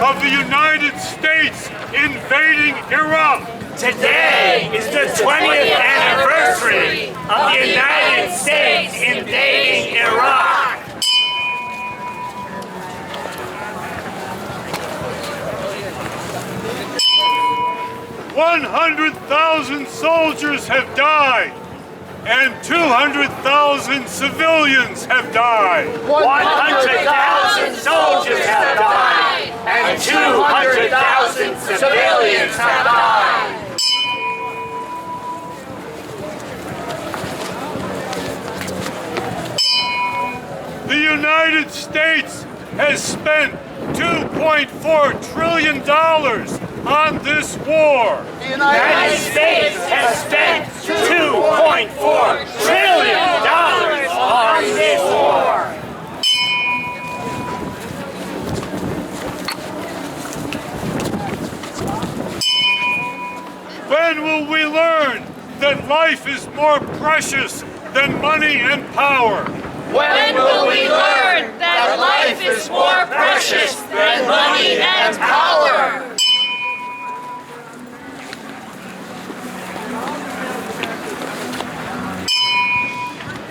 of the United States invading Iraq. Today is the 20th anniversary of the United States invading Iraq. 100,000 soldiers have died, and 200,000 civilians have died. 100,000 soldiers have died, and 200,000 civilians have died. The United States has spent $2.4 trillion on this war. The United States has spent $2.4 trillion on this war. When will we learn that life is more precious than money and power? When will we learn that life is more precious than money and power?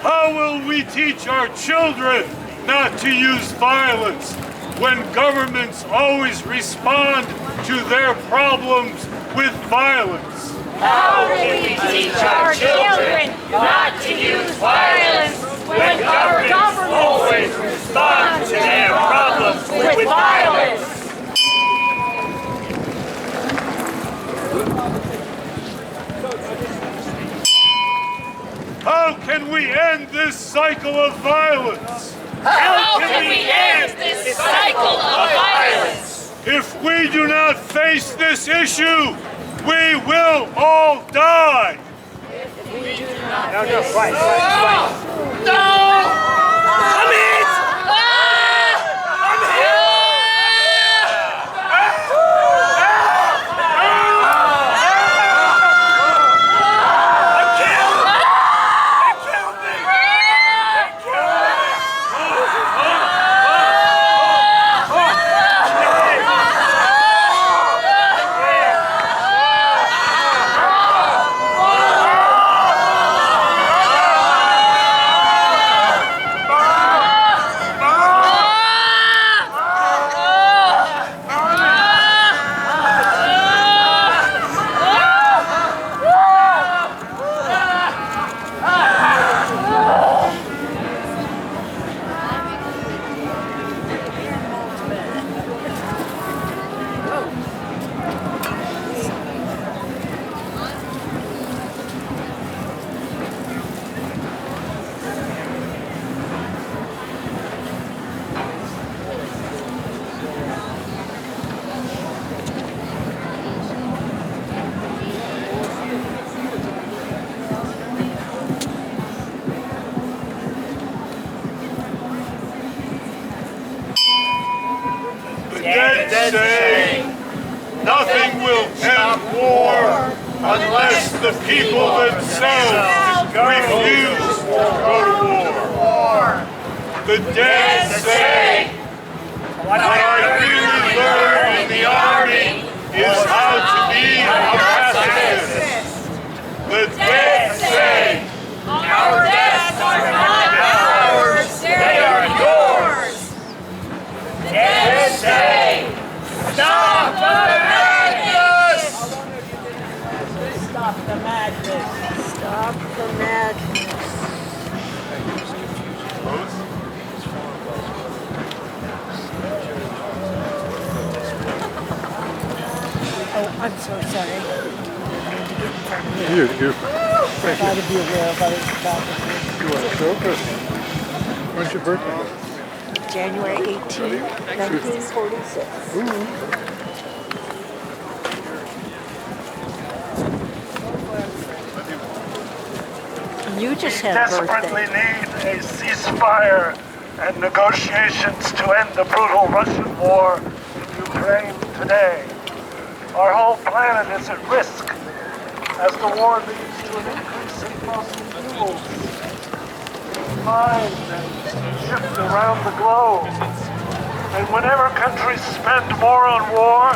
How will we teach our children not to use violence when governments always respond to their problems with violence? How will we teach our children not to use violence when governments always respond to their problems with violence? How can we end this cycle of violence? How can we end this cycle of violence? If we do not face this issue, we will all die. The dead say nothing will end war unless the people themselves refuse to go to war. The dead say what I really learned in the army is how to be a pacifist. The dead say Our deaths are not ours, they are yours. The dead say, stop the madness! Stop the madness. Stop the madness. Oh, I'm so sorry. You. I got to be aware of others about it. You want to show Christmas? When's your birthday? January 18, 1946. You just had a desperately birthday. need a ceasefire and negotiations to end the brutal Russian war in Ukraine today. Our whole planet is at risk as the war leads to an increase in fossil fuels being mined and shipped around the globe. And whenever countries spend more on war,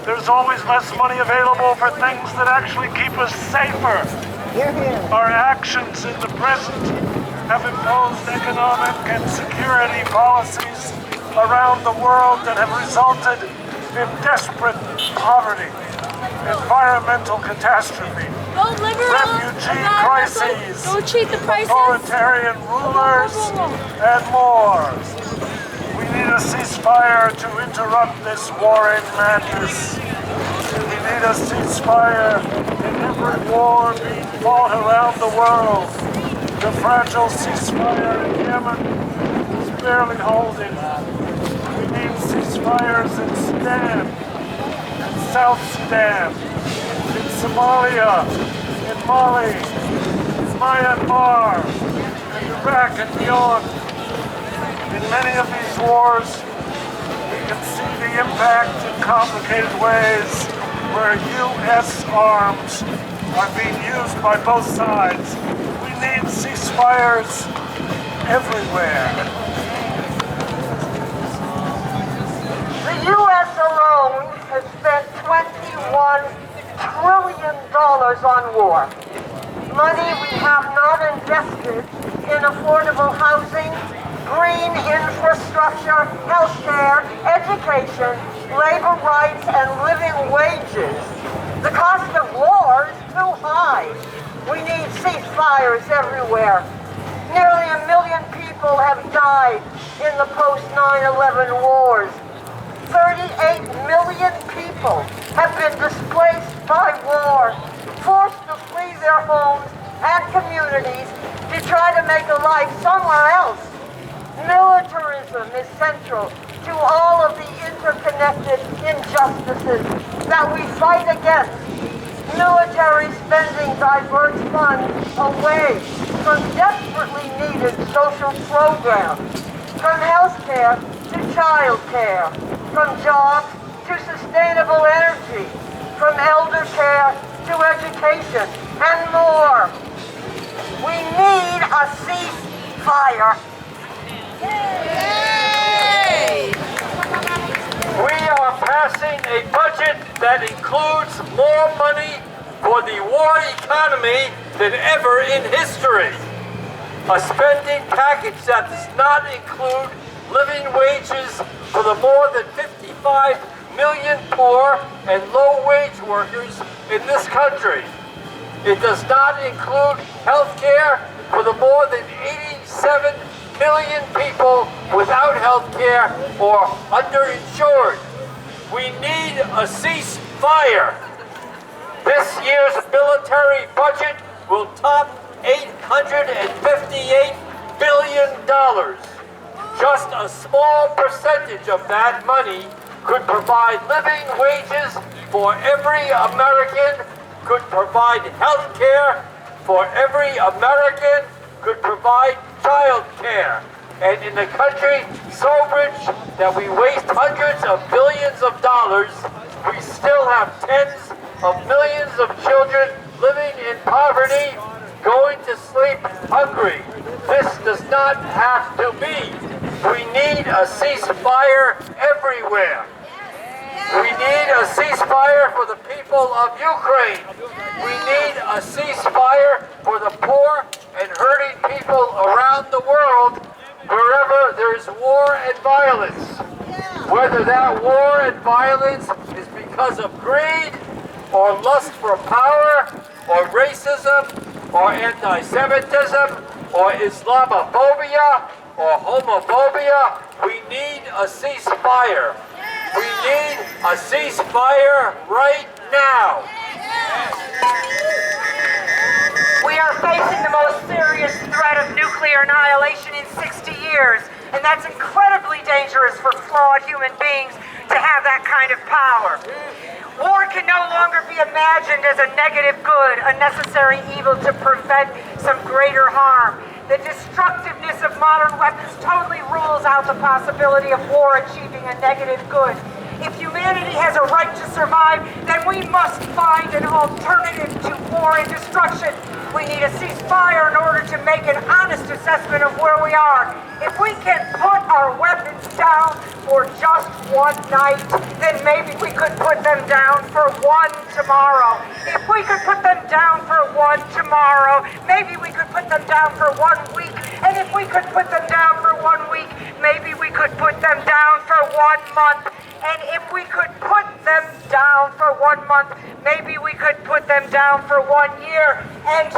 there's always less money available for things that actually keep us safer. Our actions in the present have imposed economic and security policies around the world that have resulted in desperate poverty, environmental catastrophe, refugee crises, authoritarian rulers, and more. We need a ceasefire to interrupt this warring madness. We need a ceasefire in every war being fought around the world. The fragile ceasefire in Yemen is barely holding. We need ceasefires in Sudan, in South Sudan, in Somalia, in Mali, in Myanmar, in Iraq and beyond. In many of these wars, we can see the impact in complicated ways where U.S. arms are being used by both sides. We need ceasefires everywhere. The U.S. alone has spent $21 trillion on war. Money we have not invested in affordable housing, green infrastructure, healthcare, education, labor rights, and living wages. The cost of war is too high. We need ceasefires everywhere. Nearly 1 million people have died in the post-9/11 wars. 38 million people have been displaced by war, forced to flee their homes and communities to try to make a life somewhere else. Militarism is central to all of the interconnected injustices that we fight against. Military spending diverts funds away from desperately needed social programs, from health care to child care, from jobs to sustainable energy, from elder care to education, and more. We need a ceasefire. We are passing a budget that includes more money for the war economy than ever in history. A spending package that does not include living wages for the more than 55 million poor and low-wage workers in this country. It does not include health care for the more than 87 million people without health care or underinsured. We need a ceasefire. This year's military budget will top $858 billion. Just a small percentage of that money could provide living wages for every American, could provide health care for every American, could provide child care. And in a country so rich that we waste hundreds of billions of dollars, we still have tens of millions of children living in poverty, going to sleep hungry. This does not have to be. We need a ceasefire everywhere. We need a ceasefire for the people of Ukraine. We need a ceasefire for the poor and hurting people around the world, wherever there's war and violence. Whether that war and violence is because of greed, or lust for power, or racism, or anti-Semitism, or Islamophobia, or homophobia, we need a ceasefire. We need a ceasefire right now. We are facing the most serious threat of nuclear annihilation in 60 years, and that's incredibly dangerous for flawed human beings to have that kind of power. War can no longer be imagined as a negative good, a necessary evil to prevent some greater harm. The destructiveness of modern weapons totally rules out the possibility of war achieving a negative good. If humanity has a right to survive, then we must find an alternative to war and destruction. We need a ceasefire in order to make an honest assessment of where we are. If we can put our weapons down for just one night, then maybe we could put them down for one tomorrow. If we could put them down for one tomorrow, maybe we could put them down for 1 week. And if we could put them down for 1 week, maybe we could put them down for 1 month. And if we could put them down for 1 month, maybe we could put them down for 1 year and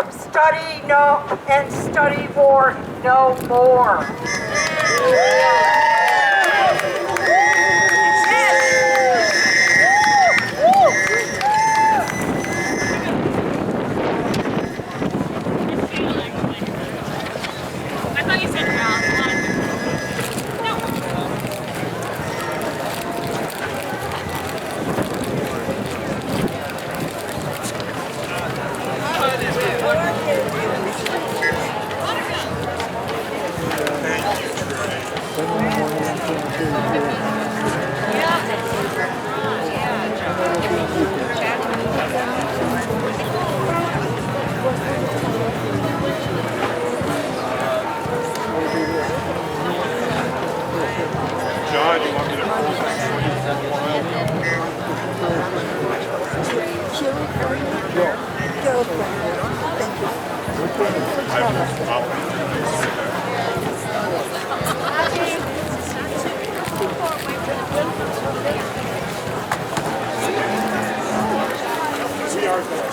study war no more. I thought you said John, you want me to hold We are going.